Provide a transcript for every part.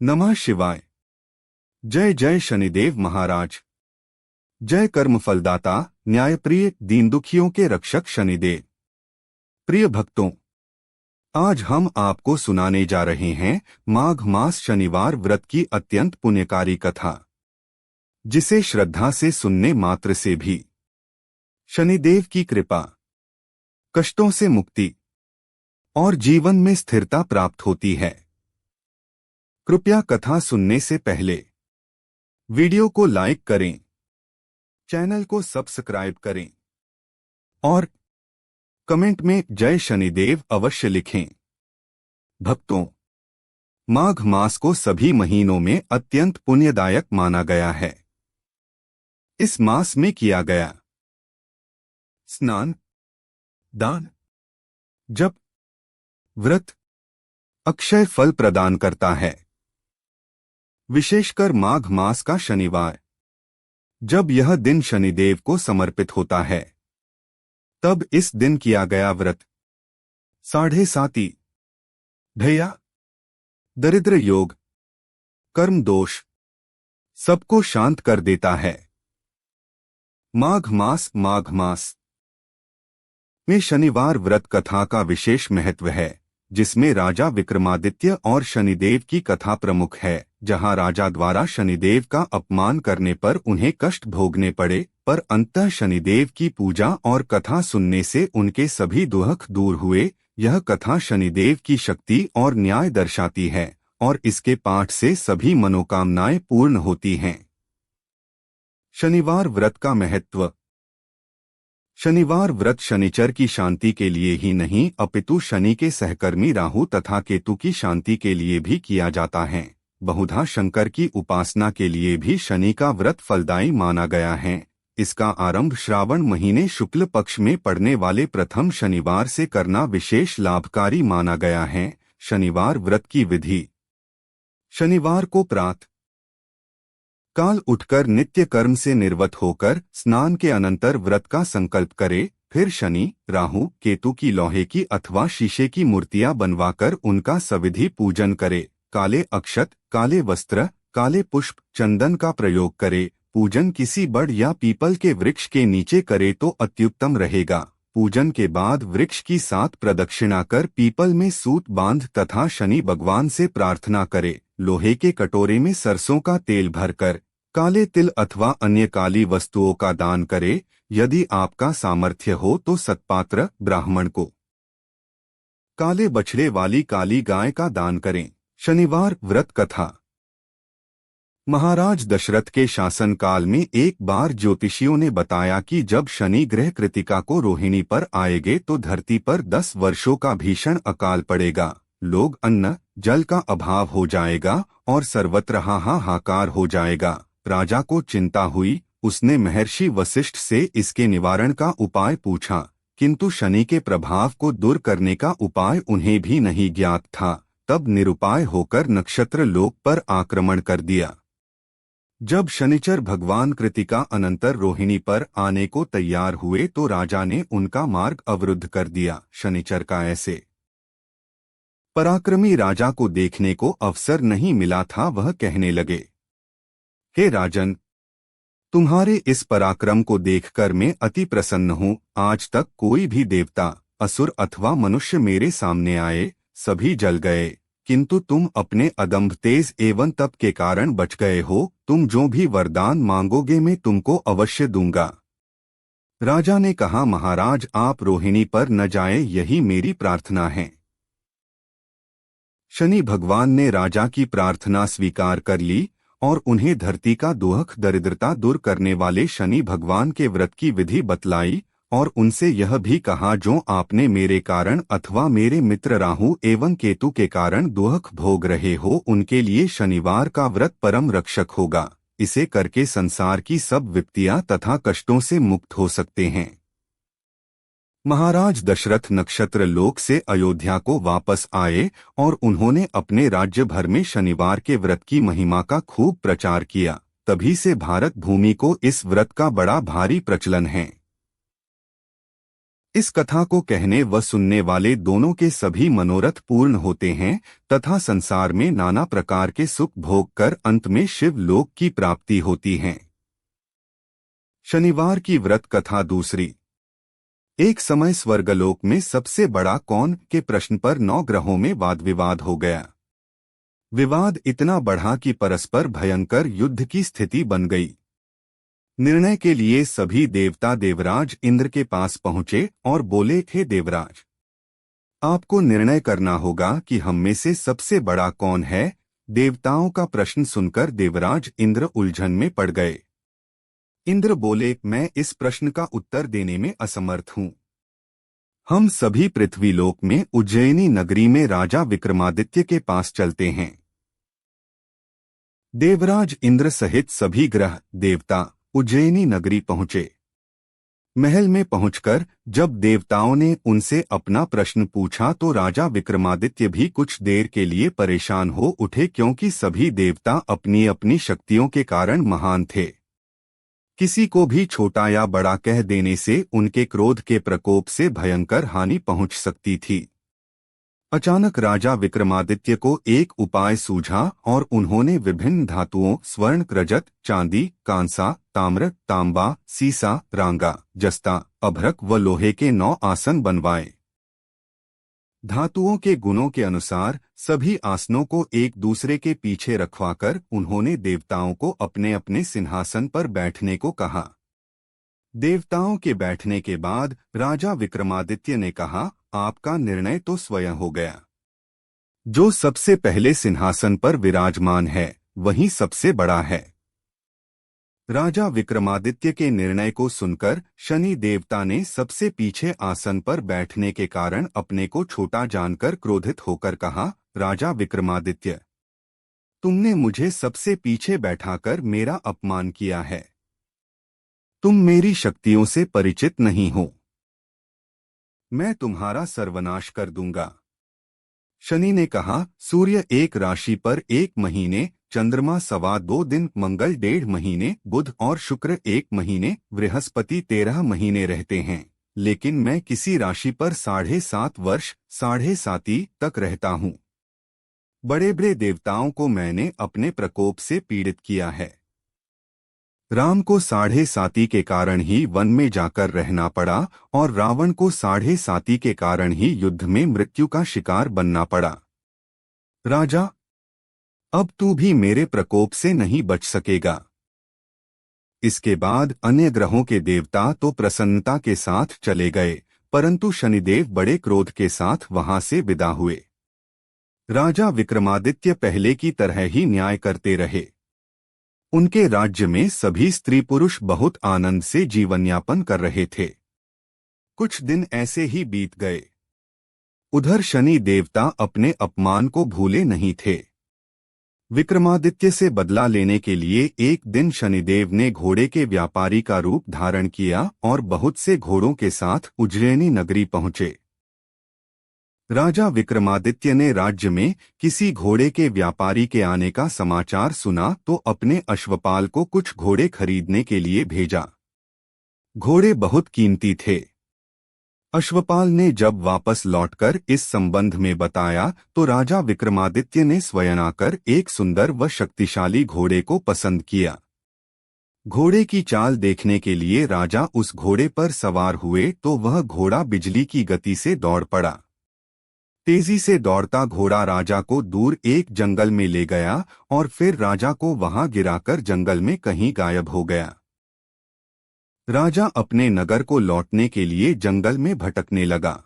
नमः शिवाय। जय जय शनिदेव महाराज। जय कर्म फलदाता, न्यायप्रिय, दीन दुखियों के रक्षक शनिदेव। प्रिय भक्तों, आज हम आपको सुनाने जा रहे हैं माघ मास शनिवार व्रत की अत्यंत पुण्यकारी कथा, जिसे श्रद्धा से सुनने मात्र से भी शनिदेव की कृपा, कष्टों से मुक्ति और जीवन में स्थिरता प्राप्त होती है। कृपया कथा सुनने से पहले वीडियो को लाइक करें, चैनल को सब्सक्राइब करें और कमेंट में जय शनिदेव अवश्य लिखें। भक्तों, माघ मास को सभी महीनों में अत्यंत पुण्यदायक माना गया है। इस मास में किया गया स्नान, दान, जप, व्रत अक्षय फल प्रदान करता है। विशेषकर माघ मास का शनिवार, जब यह दिन शनिदेव को समर्पित होता है, तब इस दिन किया गया व्रत साढ़े साती, ढैया, दरिद्र योग, कर्म दोष सबको शांत कर देता है। माघ मास में शनिवार व्रत कथा का विशेष महत्व है, जिसमें राजा विक्रमादित्य और शनिदेव की कथा प्रमुख है। जहां राजा द्वारा शनिदेव का अपमान करने पर उन्हें कष्ट भोगने पड़े, पर अंततः शनिदेव की पूजा और कथा सुनने से उनके सभी दुख दूर हुए। यह कथा शनिदेव की शक्ति और न्याय दर्शाती है और इसके पाठ से सभी मनोकामनाएं पूर्ण होती हैं। शनिवार व्रत का महत्व। शनिवार व्रत शनिचर की शांति के लिए ही नहीं, अपितु शनि के सहकर्मी राहु तथा केतु की शांति के लिए भी किया जाता है। बहुधा शंकर की उपासना के लिए भी शनि का व्रत फलदायी माना गया है। इसका आरंभ श्रावण महीने शुक्ल पक्ष में पड़ने वाले प्रथम शनिवार से करना विशेष लाभकारी माना गया है। शनिवार व्रत की विधि। शनिवार को प्रातः काल उठकर नित्य कर्म से निर्वत होकर स्नान के अनंतर व्रत का संकल्प करे। फिर शनि, राहु, केतु की लोहे की अथवा शीशे की मूर्तियां बनवाकर उनका सविधि पूजन करे। काले अक्षत, काले वस्त्र, काले पुष्प, चंदन का प्रयोग करे। पूजन किसी बड़ या पीपल के वृक्ष के नीचे करे तो अत्युत्तम रहेगा। पूजन के बाद वृक्ष की 7 प्रदक्षिणा कर पीपल में सूत बांध तथा शनि भगवान से प्रार्थना करे। लोहे के कटोरे में सरसों का तेल भरकर काले तिल अथवा अन्य काली वस्तुओं का दान करे। यदि आपका सामर्थ्य हो तो सत्पात्र ब्राह्मण को काले बछड़े वाली काली गाय का दान करें। शनिवार व्रत कथा। महाराज दशरथ के शासन काल में एक बार ज्योतिषियों ने बताया कि जब शनि ग्रह कृतिका को रोहिणी पर आएगे तो धरती पर 10 वर्षों का भीषण अकाल पड़ेगा। लोग अन्न जल का अभाव हो जाएगा और सर्वत्र हाहाकार हो जाएगा। राजा को चिंता हुई। उसने महर्षि वशिष्ठ से इसके निवारण का उपाय पूछा, किंतु शनि के प्रभाव को दूर करने का उपाय उन्हें भी नहीं ज्ञात था। तब निरुपाय होकर नक्षत्र लोक पर आक्रमण कर दिया। जब शनिचर भगवान कृतिका अनंतर रोहिणी पर आने को तैयार हुए तो राजा ने उनका मार्ग अवरुद्ध कर दिया। शनिचर का ऐसे पराक्रमी राजा को देखने को अवसर नहीं मिला था। वह कहने लगे, हे राजन, तुम्हारे इस पराक्रम को देखकर मैं अति प्रसन्न हूँ। आज तक कोई भी देवता, असुर अथवा मनुष्य मेरे सामने आए, सभी जल गए, किंतु तुम अपने अदम्भ तेज एवं तप के कारण बच गए हो। तुम जो भी वरदान मांगोगे मैं तुमको अवश्य दूंगा। राजा ने कहा, महाराज आप रोहिणी पर न जाए, यही मेरी प्रार्थना है। शनि भगवान ने राजा की प्रार्थना स्वीकार कर ली और उन्हें धरती का दुख दरिद्रता दूर करने वाले शनि भगवान के व्रत की विधि बतलाई और उनसे यह भी कहा, जो आपने मेरे कारण अथवा मेरे मित्र राहु एवं केतु के कारण दुख भोग रहे हो, उनके लिए शनिवार का व्रत परम रक्षक होगा। इसे करके संसार की सब विपत्तियां तथा कष्टों से मुक्त हो सकते हैं। महाराज दशरथ नक्षत्र लोक से अयोध्या को वापस आए और उन्होंने अपने राज्य भर में शनिवार के व्रत की महिमा का खूब प्रचार किया। तभी से भारत भूमि को इस व्रत का बड़ा भारी प्रचलन है। इस कथा को कहने व सुनने वाले दोनों के सभी मनोरथ पूर्ण होते हैं तथा संसार में नाना प्रकार के सुख भोग कर अंत में शिव लोक की प्राप्ति होती है। शनिवार की व्रत कथा दूसरी। एक समय स्वर्गलोक में सबसे बड़ा कौन के प्रश्न पर 9 ग्रहों में वाद विवाद हो गया। विवाद इतना बढ़ा कि परस्पर भयंकर युद्ध की स्थिति बन गई। निर्णय के लिए सभी देवता देवराज इंद्र के पास पहुंचे और बोले, हे देवराज, आपको निर्णय करना होगा कि हम में से सबसे बड़ा कौन है। देवताओं का प्रश्न सुनकर देवराज इंद्र उलझन में पड़ गए। इंद्र बोले, मैं इस प्रश्न का उत्तर देने में असमर्थ हूं। हम सभी पृथ्वीलोक में उज्जैनी नगरी में राजा विक्रमादित्य के पास चलते हैं। देवराज इंद्र सहित सभी ग्रह देवता उज्जैनी नगरी पहुंचे। महल में पहुंचकर जब देवताओं ने उनसे अपना प्रश्न पूछा तो राजा विक्रमादित्य भी कुछ देर के लिए परेशान हो उठे, क्योंकि सभी देवता अपनी अपनी शक्तियों के कारण महान थे। किसी को भी छोटा या बड़ा कह देने से उनके क्रोध के प्रकोप से भयंकर हानि पहुंच सकती थी। अचानक राजा विक्रमादित्य को एक उपाय सूझा और उन्होंने विभिन्न धातुओं स्वर्ण, रजत, चांदी, कांसा, ताम्र, तांबा, सीसा, रांगा, जस्ता, अभ्रक व लोहे के 9 आसन बनवाए। धातुओं के गुणों के अनुसार सभी आसनों को एक दूसरे के पीछे रखवाकर उन्होंने देवताओं को अपने अपने सिंहासन पर बैठने को कहा। देवताओं के बैठने के बाद राजा विक्रमादित्य ने कहा, आपका निर्णय तो स्वयं हो गया। जो सबसे पहले सिंहासन पर विराजमान है वही सबसे बड़ा है। राजा विक्रमादित्य के निर्णय को सुनकर शनि देवता ने सबसे पीछे आसन पर बैठने के कारण अपने को छोटा जानकर क्रोधित होकर कहा, राजा विक्रमादित्य, तुमने मुझे सबसे पीछे बैठाकर मेरा अपमान किया है। तुम मेरी शक्तियों से परिचित नहीं हो। मैं तुम्हारा सर्वनाश कर दूंगा। शनि ने कहा, सूर्य एक राशि पर 1 महीने, चंद्रमा 2.25 दिन, मंगल 1.5 महीने, बुध और शुक्र 1 महीने, बृहस्पति 13 महीने रहते हैं, लेकिन मैं किसी राशि पर 7.5 वर्ष 7.5 तक रहता हूँ। बड़े बड़े देवताओं को मैंने अपने प्रकोप से पीड़ित किया है। राम को 7.5 के कारण ही वन में जाकर रहना पड़ा और रावण को 7.5 के कारण ही युद्ध में मृत्यु का शिकार बनना पड़ा। राजा, अब तू भी मेरे प्रकोप से नहीं बच सकेगा। इसके बाद अन्य ग्रहों के देवता तो प्रसन्नता के साथ चले गए, परंतु शनिदेव बड़े क्रोध के साथ वहां से विदा हुए। राजा विक्रमादित्य पहले की तरह ही न्याय करते रहे। उनके राज्य में सभी स्त्री पुरुष बहुत आनंद से जीवनयापन कर रहे थे। कुछ दिन ऐसे ही बीत गए। उधर शनि देवता अपने अपमान को भूले नहीं थे। विक्रमादित्य से बदला लेने के लिए एक दिन शनिदेव ने घोड़े के व्यापारी का रूप धारण किया और बहुत से घोड़ों के साथ उज्जैनी नगरी पहुंचे। राजा विक्रमादित्य ने राज्य में किसी घोड़े के व्यापारी के आने का समाचार सुना तो अपने अश्वपाल को कुछ घोड़े खरीदने के लिए भेजा। घोड़े बहुत कीमती थे। अश्वपाल ने जब वापस लौटकर इस संबंध में बताया तो राजा विक्रमादित्य ने स्वयं आकर एक सुंदर व शक्तिशाली घोड़े को पसंद किया। घोड़े की चाल देखने के लिए राजा उस घोड़े पर सवार हुए तो वह घोड़ा बिजली की गति से दौड़ पड़ा। तेजी से दौड़ता घोड़ा राजा को दूर एक जंगल में ले गया और फिर राजा को वहां गिराकर जंगल में कहीं गायब हो गया। राजा अपने नगर को लौटने के लिए जंगल में भटकने लगा,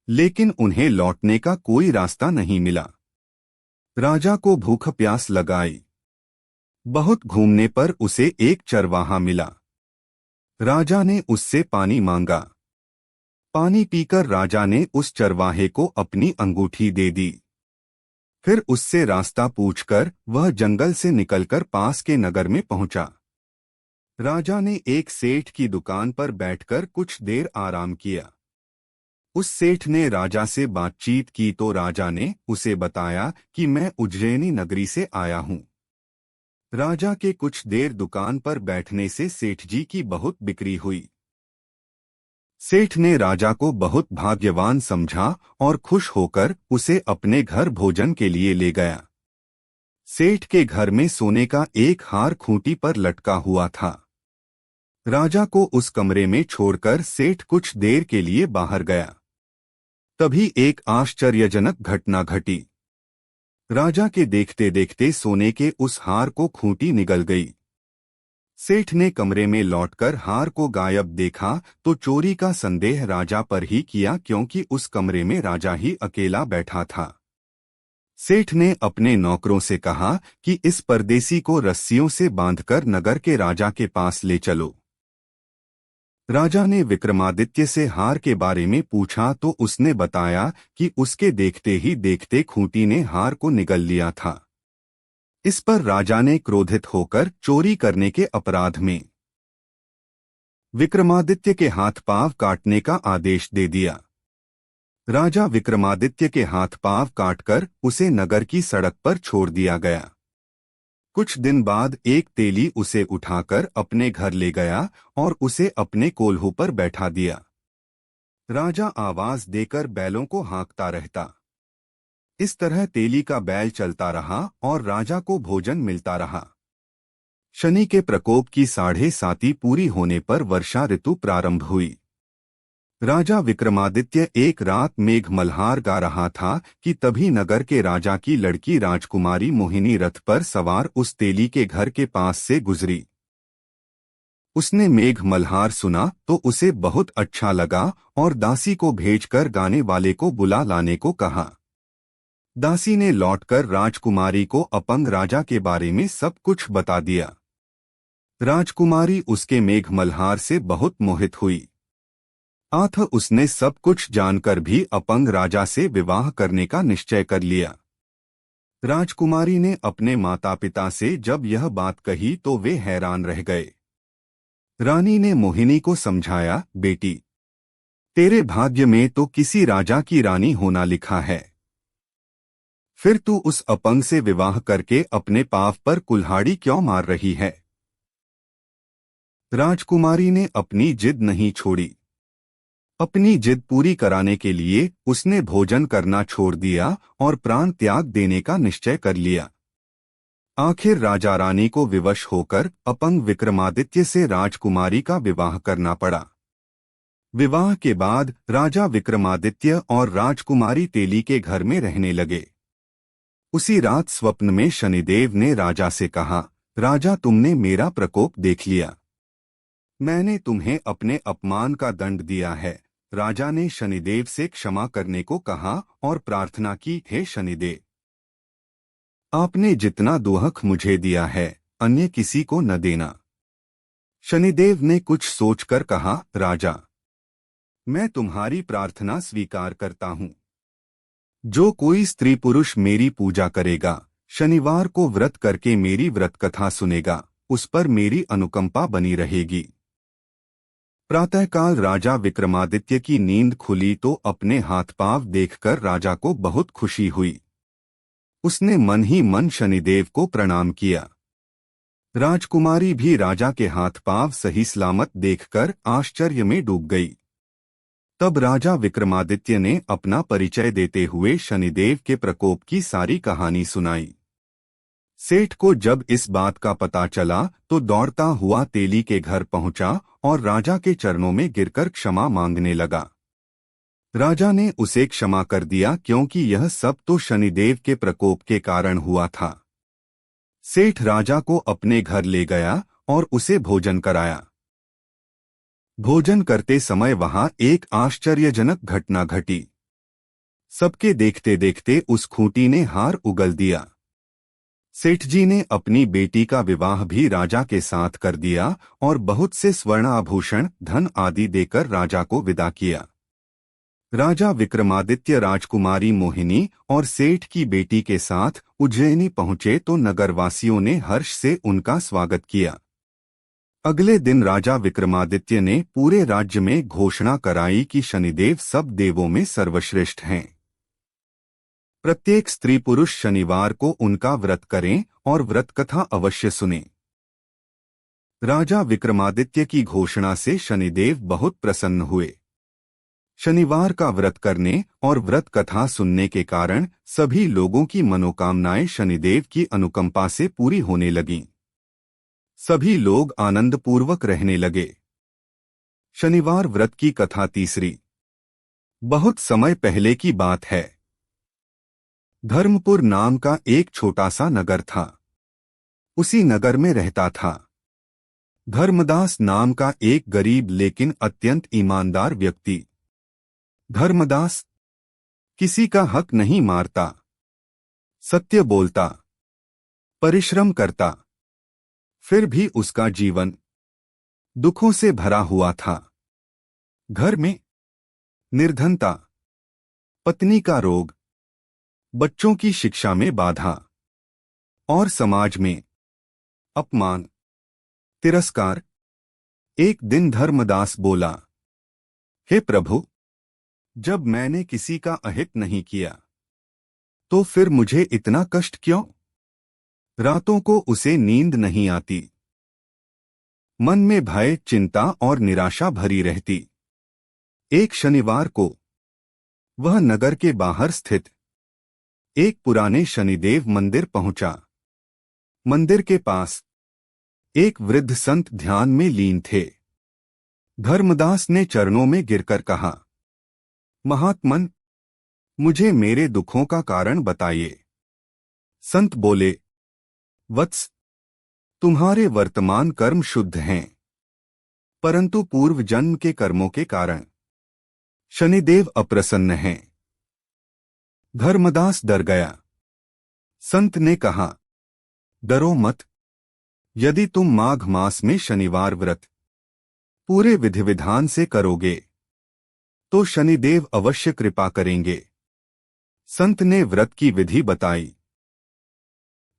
लेकिन उन्हें लौटने का कोई रास्ता नहीं मिला। राजा को भूख प्यास लगाई। बहुत घूमने पर उसे एक चरवाहा मिला। राजा ने उससे पानी मांगा। पानी पीकर राजा ने उस चरवाहे को अपनी अंगूठी दे दी। फिर उससे रास्ता पूछकर वह जंगल से निकलकर पास के नगर में पहुंचा। राजा ने एक सेठ की दुकान पर बैठकर कुछ देर आराम किया। उस सेठ ने राजा से बातचीत की तो राजा ने उसे बताया कि मैं उज्जैनी नगरी से आया हूं। राजा के कुछ देर दुकान पर बैठने से सेठ जी की बहुत बिक्री हुई। सेठ ने राजा को बहुत भाग्यवान समझा और खुश होकर उसे अपने घर भोजन के लिए ले गया। सेठ के घर में सोने का एक हार खूंटी पर लटका हुआ था। राजा को उस कमरे में छोड़कर सेठ कुछ देर के लिए बाहर गया। तभी एक आश्चर्यजनक घटना घटी। राजा के देखते देखते सोने के उस हार को खूंटी निगल गई। सेठ ने कमरे में लौटकर हार को गायब देखा तो चोरी का संदेह राजा पर ही किया, क्योंकि उस कमरे में राजा ही अकेला बैठा था। सेठ ने अपने नौकरों से कहा कि इस परदेसी को रस्सियों से बांधकर नगर के राजा के पास ले चलो। राजा ने विक्रमादित्य से हार के बारे में पूछा तो उसने बताया कि उसके देखते ही देखते खूंटी ने हार को निगल लिया था। इस पर राजा ने क्रोधित होकर चोरी करने के अपराध में विक्रमादित्य के हाथ पांव काटने का आदेश दे दिया। राजा विक्रमादित्य के हाथ पांव काटकर उसे नगर की सड़क पर छोड़ दिया गया। कुछ दिन बाद एक तेली उसे उठाकर अपने घर ले गया और उसे अपने कोल्हू पर बैठा दिया। राजा आवाज देकर बैलों को हाँकता रहता। इस तरह तेली का बैल चलता रहा और राजा को भोजन मिलता रहा। शनि के प्रकोप की 7.5 पूरी होने पर वर्षा ऋतु प्रारंभ हुई। राजा विक्रमादित्य एक रात मेघ मल्हार गा रहा था कि तभी नगर के राजा की लड़की राजकुमारी मोहिनी रथ पर सवार उस तेली के घर के पास से गुजरी। उसने मेघ मल्हार सुना तो उसे बहुत अच्छा लगा और दासी को भेजकर गाने वाले को बुला लाने को कहा। दासी ने लौटकर राजकुमारी को अपंग राजा के बारे में सब कुछ बता दिया। राजकुमारी उसके मेघ मल्हार से बहुत मोहित हुई। आथ उसने सब कुछ जानकर भी अपंग राजा से विवाह करने का निश्चय कर लिया। राजकुमारी ने अपने माता पिता से जब यह बात कही तो वे हैरान रह गए। रानी ने मोहिनी को समझाया, बेटी, तेरे भाग्य में तो किसी राजा की रानी होना लिखा है, फिर तू उस अपंग से विवाह करके अपने पाप पर कुल्हाड़ी क्यों मार रही है। राजकुमारी ने अपनी जिद नहीं छोड़ी। अपनी जिद पूरी कराने के लिए उसने भोजन करना छोड़ दिया और प्राण त्याग देने का निश्चय कर लिया। आखिर राजा रानी को विवश होकर अपंग विक्रमादित्य से राजकुमारी का विवाह करना पड़ा। विवाह के बाद राजा विक्रमादित्य और राजकुमारी तेली के घर में रहने लगे। उसी रात स्वप्न में शनिदेव ने राजा से कहा, राजा, तुमने मेरा प्रकोप देख लिया। मैंने तुम्हें अपने अपमान का दंड दिया है। राजा ने शनिदेव से क्षमा करने को कहा और प्रार्थना की, हे शनिदेव, आपने जितना दुहक मुझे दिया है अन्य किसी को न देना। शनिदेव ने कुछ सोचकर कहा, राजा, मैं तुम्हारी प्रार्थना स्वीकार करता हूँ। जो कोई स्त्री पुरुष मेरी पूजा करेगा, शनिवार को व्रत करके मेरी व्रत कथा सुनेगा, उस पर मेरी अनुकंपा बनी रहेगी। प्रातःकाल राजा विक्रमादित्य की नींद खुली तो अपने हाथ पांव देखकर राजा को बहुत खुशी हुई। उसने मन ही मन शनिदेव को प्रणाम किया। राजकुमारी भी राजा के हाथ पांव सही सलामत देखकर आश्चर्य में डूब गई। तब राजा विक्रमादित्य ने अपना परिचय देते हुए शनिदेव के प्रकोप की सारी कहानी सुनाई। सेठ को जब इस बात का पता चला तो दौड़ता हुआ तेली के घर पहुंचा और राजा के चरणों में गिरकर क्षमा मांगने लगा। राजा ने उसे क्षमा कर दिया, क्योंकि यह सब तो शनिदेव के प्रकोप के कारण हुआ था। सेठ राजा को अपने घर ले गया और उसे भोजन कराया। भोजन करते समय वहां एक आश्चर्यजनक घटना घटी। सबके देखते देखते उस खूंटी ने हार उगल दिया। सेठ जी ने अपनी बेटी का विवाह भी राजा के साथ कर दिया और बहुत से स्वर्ण आभूषण, धन आदि देकर राजा को विदा किया। राजा विक्रमादित्य राजकुमारी मोहिनी और सेठ की बेटी के साथ उज्जैनी पहुंचे तो नगरवासियों ने हर्ष से उनका स्वागत किया। अगले दिन राजा विक्रमादित्य ने पूरे राज्य में घोषणा कराई कि शनिदेव सब देवों में सर्वश्रेष्ठ हैं। प्रत्येक स्त्री पुरुष शनिवार को उनका व्रत करें और व्रत कथा अवश्य सुनें। राजा विक्रमादित्य की घोषणा से शनिदेव बहुत प्रसन्न हुए। शनिवार का व्रत करने और व्रत कथा सुनने के कारण सभी लोगों की मनोकामनाएं शनिदेव की अनुकंपा से पूरी होने लगीं। सभी लोग आनंदपूर्वक रहने लगे। शनिवार व्रत की कथा तीसरी। बहुत समय पहले की बात है। धर्मपुर नाम का एक छोटा सा नगर था। उसी नगर में रहता था धर्मदास नाम का एक गरीब लेकिन अत्यंत ईमानदार व्यक्ति। धर्मदास किसी का हक नहीं मारता, सत्य बोलता, परिश्रम करता। फिर भी उसका जीवन दुखों से भरा हुआ था। घर में निर्धनता, पत्नी का रोग, बच्चों की शिक्षा में बाधा और समाज में अपमान, तिरस्कार। एक दिन धर्मदास बोला, हे प्रभु, जब मैंने किसी का अहित नहीं किया तो फिर मुझे इतना कष्ट क्यों? रातों को उसे नींद नहीं आती। मन में भय, चिंता और निराशा भरी रहती। एक शनिवार को वह नगर के बाहर स्थित एक पुराने शनिदेव मंदिर पहुंचा। मंदिर के पास एक वृद्ध संत ध्यान में लीन थे। धर्मदास ने चरणों में गिरकर कहा, महात्मन, मुझे मेरे दुखों का कारण बताइए। संत बोले, वत्स, तुम्हारे वर्तमान कर्म शुद्ध हैं, परंतु पूर्व जन्म के कर्मों के कारण शनिदेव अप्रसन्न हैं। धर्मदास डर गया। संत ने कहा, डरो मत। यदि तुम माघ मास में शनिवार व्रत पूरे विधि विधान से करोगे तो शनिदेव अवश्य कृपा करेंगे। संत ने व्रत की विधि बताई।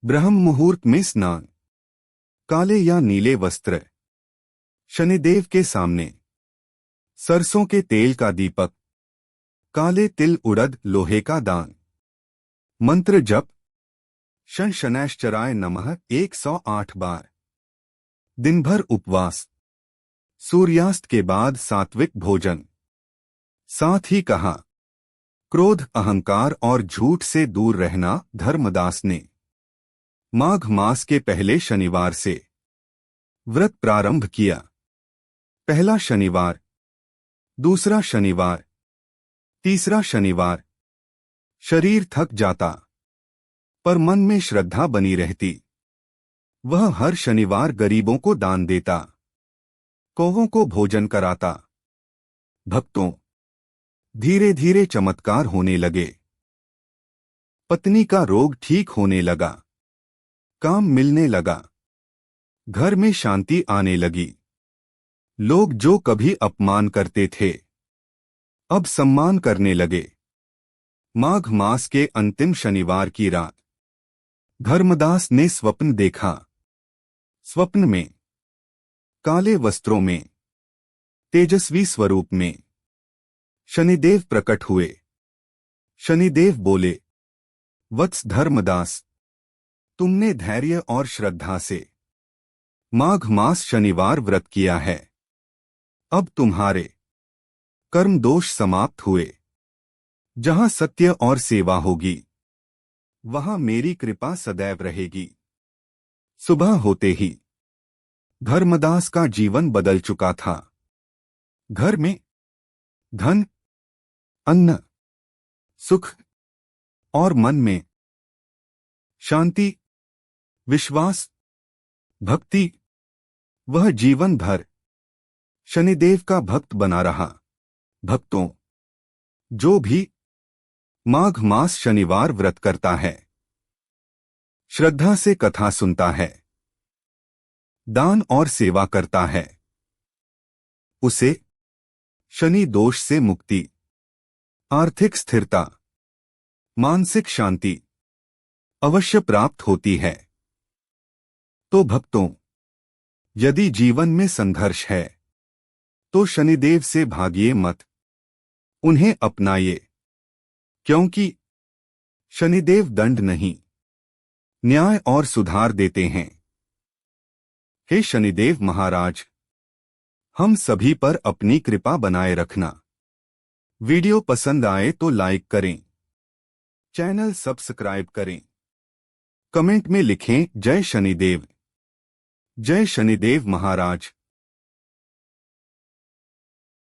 ब्रह्म मुहूर्त में स्नान, काले या नीले वस्त्र, शनिदेव के सामने, सरसों के तेल का दीपक, काले तिल, उड़द, लोहे का दान, मंत्र जप, शन शनैश्चराय नमः 108 बार, दिन भर उपवास, सूर्यास्त के बाद सात्विक भोजन। साथ ही कहा, क्रोध, अहंकार और झूठ से दूर रहना। धर्मदास ने माघ मास के पहले शनिवार से व्रत प्रारंभ किया। पहला शनिवार, दूसरा शनिवार, तीसरा शनिवार। शरीर थक जाता पर मन में श्रद्धा बनी रहती। वह हर शनिवार गरीबों को दान देता, कौवों को भोजन कराता। भक्तों, धीरे धीरे चमत्कार होने लगे। पत्नी का रोग ठीक होने लगा, काम मिलने लगा, घर में शांति आने लगी। लोग जो कभी अपमान करते थे अब सम्मान करने लगे। माघ मास के अंतिम शनिवार की रात धर्मदास ने स्वप्न देखा। स्वप्न में काले वस्त्रों में, तेजस्वी स्वरूप में शनिदेव प्रकट हुए। शनिदेव बोले, वत्स धर्मदास, तुमने धैर्य और श्रद्धा से माघ मास शनिवार व्रत किया है। अब तुम्हारे कर्म दोष समाप्त हुए। जहां सत्य और सेवा होगी वहां मेरी कृपा सदैव रहेगी। सुबह होते ही धर्मदास का जीवन बदल चुका था। घर में धन, अन्न, सुख और मन में शांति, विश्वास, भक्ति। वह जीवन भर शनिदेव का भक्त बना रहा। भक्तों, जो भी माघ मास शनिवार व्रत करता है, श्रद्धा से कथा सुनता है, दान और सेवा करता है, उसे शनि दोष से मुक्ति, आर्थिक स्थिरता, मानसिक शांति अवश्य प्राप्त होती है। तो भक्तों, यदि जीवन में संघर्ष है तो शनिदेव से भागिए मत, उन्हें अपनाइए, क्योंकि शनिदेव दंड नहीं, न्याय और सुधार देते हैं। हे शनिदेव महाराज, हम सभी पर अपनी कृपा बनाए रखना। वीडियो पसंद आए तो लाइक करें, चैनल सब्सक्राइब करें, कमेंट में लिखें जय शनिदेव, जय शनिदेव महाराज।